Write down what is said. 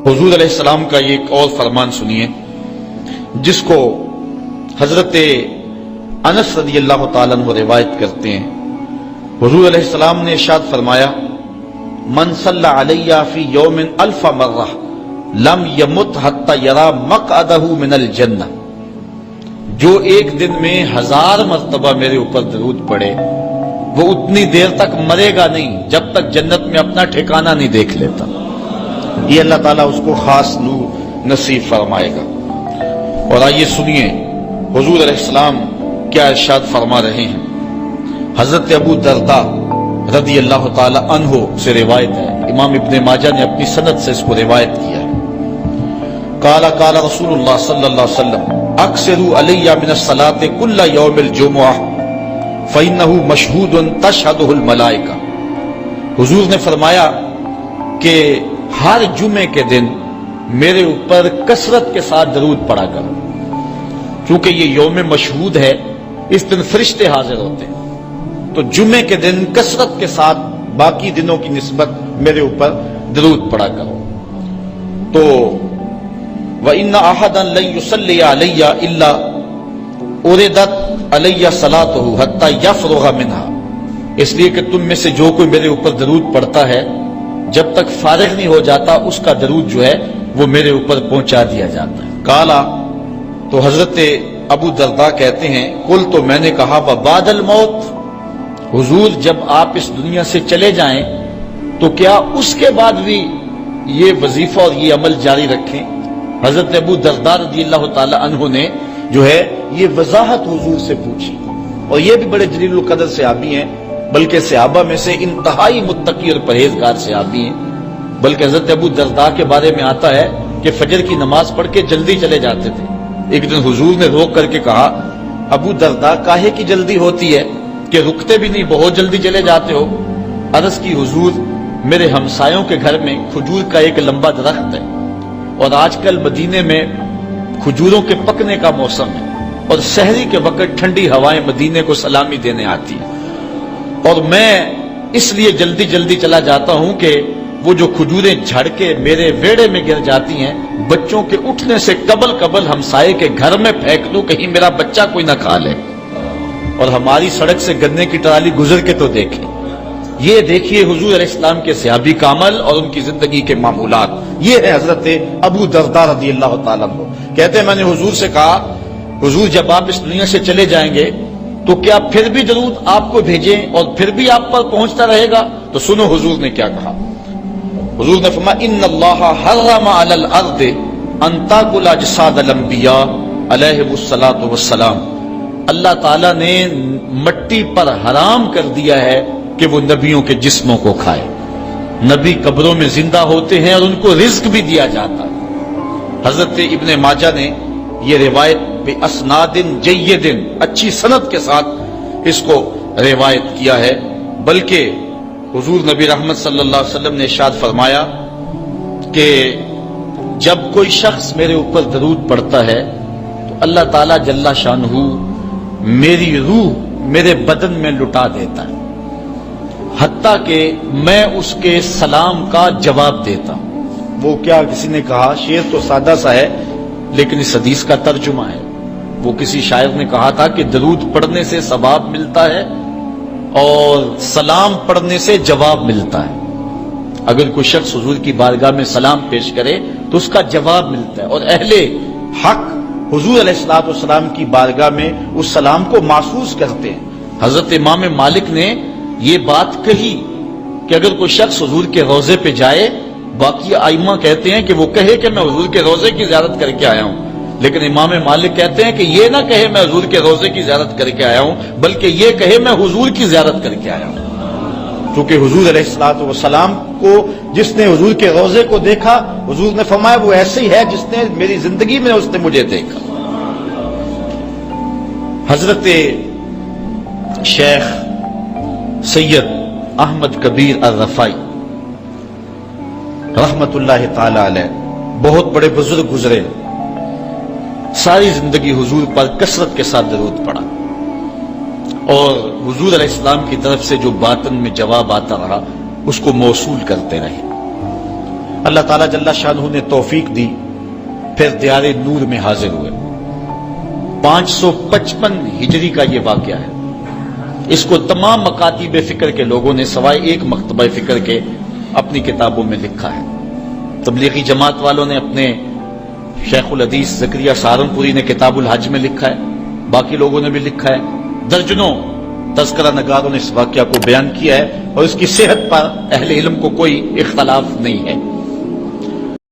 حضور علیہ السلام کا یہ ایک اور فرمان سنیے جس کو حضرت انس رضی اللہ تعالیٰ عنہ روایت کرتے ہیں۔ حضور علیہ السلام نے ارشاد فرمایا، من صلی علی فی یوم الف مرہ لم یمت حتی یری مقعدہ من الجنہ، جو ایک دن میں 1000 مرتبہ میرے اوپر درود پڑے وہ اتنی دیر تک مرے گا نہیں جب تک جنت میں اپنا ٹھکانہ نہیں دیکھ لیتا۔ یہ اللہ تعالیٰ اس کو خاص نور نصیب فرمائے گا۔ اور آئیے سنیے حضور علیہ السلام کیا ارشاد فرما رہے ہیں۔ حضرت ابو درداء رضی اللہ تعالی عنہ سے روایت ہے، امام ابن ماجہ نے اپنی سند سے اس کو روایت کیا ہے۔ قال قال رسول اللہ صلی اللہ علیہ وسلم اکثروا علی من الصلاۃ کل یوم الجمعہ فانہ مشہود تشہدہ الملائکہ۔ حضور نے فرمایا کہ ہر جمعے کے دن میرے اوپر کثرت کے ساتھ درود پڑھا کرو، چونکہ یہ یوم مشہود ہے، اس دن فرشتے حاضر ہوتے ہیں، تو جمعے کے دن کثرت کے ساتھ باقی دنوں کی نسبت میرے اوپر درود پڑھا کرو۔ تو وَإِنَّ أَحَدًا لَن يُصَلِّيَ عَلَيَّ إِلَّا أُرِدَتْ عَلَيَّ صَلَاتُهُ حَتَّى يَفْرُغَ مِنْهَا، اس لیے کہ تم میں سے جو کوئی میرے اوپر درود پڑھتا ہے جب تک فارغ نہیں ہو جاتا اس کا درود جو ہے وہ میرے اوپر پہنچا دیا جاتا ہے۔ کالا، تو حضرت ابو درداء کہتے ہیں قل، تو میں نے کہا وبعد الموت، حضور جب آپ اس دنیا سے چلے جائیں تو کیا اس کے بعد بھی یہ وظیفہ اور یہ عمل جاری رکھیں؟ حضرت ابو درداء رضی اللہ تعالی عنہ نے جو ہے یہ وضاحت حضور سے پوچھی، اور یہ بھی بڑے جلیل القدر صحابی ہیں، بلکہ صحابہ میں سے انتہائی متقی اور پرہیزگار صحابی ہیں۔ بلکہ حضرت ابو درداء کے بارے میں آتا ہے کہ فجر کی نماز پڑھ کے جلدی چلے جاتے تھے۔ ایک دن حضور نے روک کر کے کہا، ابو درداء کاہے کی جلدی ہوتی ہے کہ رکتے بھی نہیں، بہت جلدی چلے جاتے ہو؟ عرض کی، حضور میرے ہمسایوں کے گھر میں کھجور کا ایک لمبا درخت ہے، اور آج کل مدینے میں کھجوروں کے پکنے کا موسم ہے، اور سحری کے وقت ٹھنڈی ہوائیں مدینے کو سلامی دینے آتی ہیں، اور میں اس لیے جلدی جلدی چلا جاتا ہوں کہ وہ جو کھجوریں جھڑ کے میرے ویڑے میں گر جاتی ہیں بچوں کے اٹھنے سے قبل ہمسائے کے گھر میں پھینک دوں، کہیں میرا بچہ کوئی نہ کھا لے۔ اور ہماری سڑک سے گنے کی ٹرالی گزر کے تو دیکھیں، یہ دیکھیے حضور علیہ السلام کے صحابی کا عمل اور ان کی زندگی کے معمولات۔ یہ ہے حضرت ابو درداء رضی اللہ تعالیٰ عنہ، کہتے ہیں میں نے حضور سے کہا، حضور جب آپ اس دنیا سے چلے جائیں گے تو کیا پھر بھی درود آپ کو بھیجیں اور پھر بھی آپ پر پہنچتا رہے گا؟ تو سنو حضور نے کیا کہا۔ حضور نے فرمایا، ان اللہ حرم علی الارض ان تاکل اجساد الانبیاء علیہم الصلاۃ والسلام، اللہ تعالیٰ نے مٹی پر حرام کر دیا ہے کہ وہ نبیوں کے جسموں کو کھائے۔ نبی قبروں میں زندہ ہوتے ہیں اور ان کو رزق بھی دیا جاتا ہے۔ حضرت ابن ماجہ نے یہ روایت باسناد جید، اچھی سند کے ساتھ اس کو روایت کیا ہے، بلکہ حضور نبی رحمت صلی اللہ علیہ وسلم نے ارشاد فرمایا کہ جب کوئی شخص میرے اوپر درود پڑھتا ہے تو اللہ تعالیٰ جل شانہ میری روح میرے بدن میں لٹا دیتا ہے، حتیٰ کہ میں اس کے سلام کا جواب دیتا ہوں۔ وہ کیا، کسی نے کہا، شعر تو سادہ سا ہے لیکن اس حدیث کا ترجمہ ہے۔ وہ کسی شاعر نے کہا تھا کہ درود پڑھنے سے ثواب ملتا ہے اور سلام پڑھنے سے جواب ملتا ہے۔ اگر کوئی شخص حضور کی بارگاہ میں سلام پیش کرے تو اس کا جواب ملتا ہے، اور اہل حق حضور علیہ الصلوۃ والسلام کی بارگاہ میں اس سلام کو محسوس کرتے ہیں۔ حضرت امام مالک نے یہ بات کہی کہ اگر کوئی شخص حضور کے روضے پہ جائے، باقی ائمہ کہتے ہیں کہ وہ کہے کہ میں حضور کے روضے کی زیارت کر کے آیا ہوں، لیکن امام مالک کہتے ہیں کہ یہ نہ کہے میں حضور کے روضے کی زیارت کر کے آیا ہوں، بلکہ یہ کہے میں حضور کی زیارت کر کے آیا ہوں۔ کیونکہ حضور علیہ الصلوۃ والسلام کو جس نے حضور کے روضے کو دیکھا، حضور نے فرمایا وہ ایسے ہی ہے جس نے میری زندگی میں اس نے مجھے دیکھا۔ حضرت شیخ سید احمد کبیر الرفائی رحمت اللہ تعالی علیہ بہت بڑے بزرگ گزرے، ساری زندگی حضور پر کثرت کے ساتھ درود پڑا، اور حضور علیہ السلام کی طرف سے جو باطن میں جواب آتا رہا اس کو موصول کرتے رہے۔ اللہ تعالیٰ جل شانہ نے توفیق دی، پھر دیار نور میں حاضر ہوئے۔ 555 ہجری کا یہ واقعہ ہے۔ اس کو تمام مکاتب فکر کے لوگوں نے سوائے ایک مکتبہ فکر کے اپنی کتابوں میں لکھا ہے۔ تبلیغی جماعت والوں نے اپنے شیخ الحدیث زکریا سہارنپوری نے کتاب الحج میں لکھا ہے، باقی لوگوں نے بھی لکھا ہے، درجنوں تذکرہ نگاروں نے اس واقعہ کو بیان کیا ہے، اور اس کی صحت پر اہل علم کو کوئی اختلاف نہیں ہے۔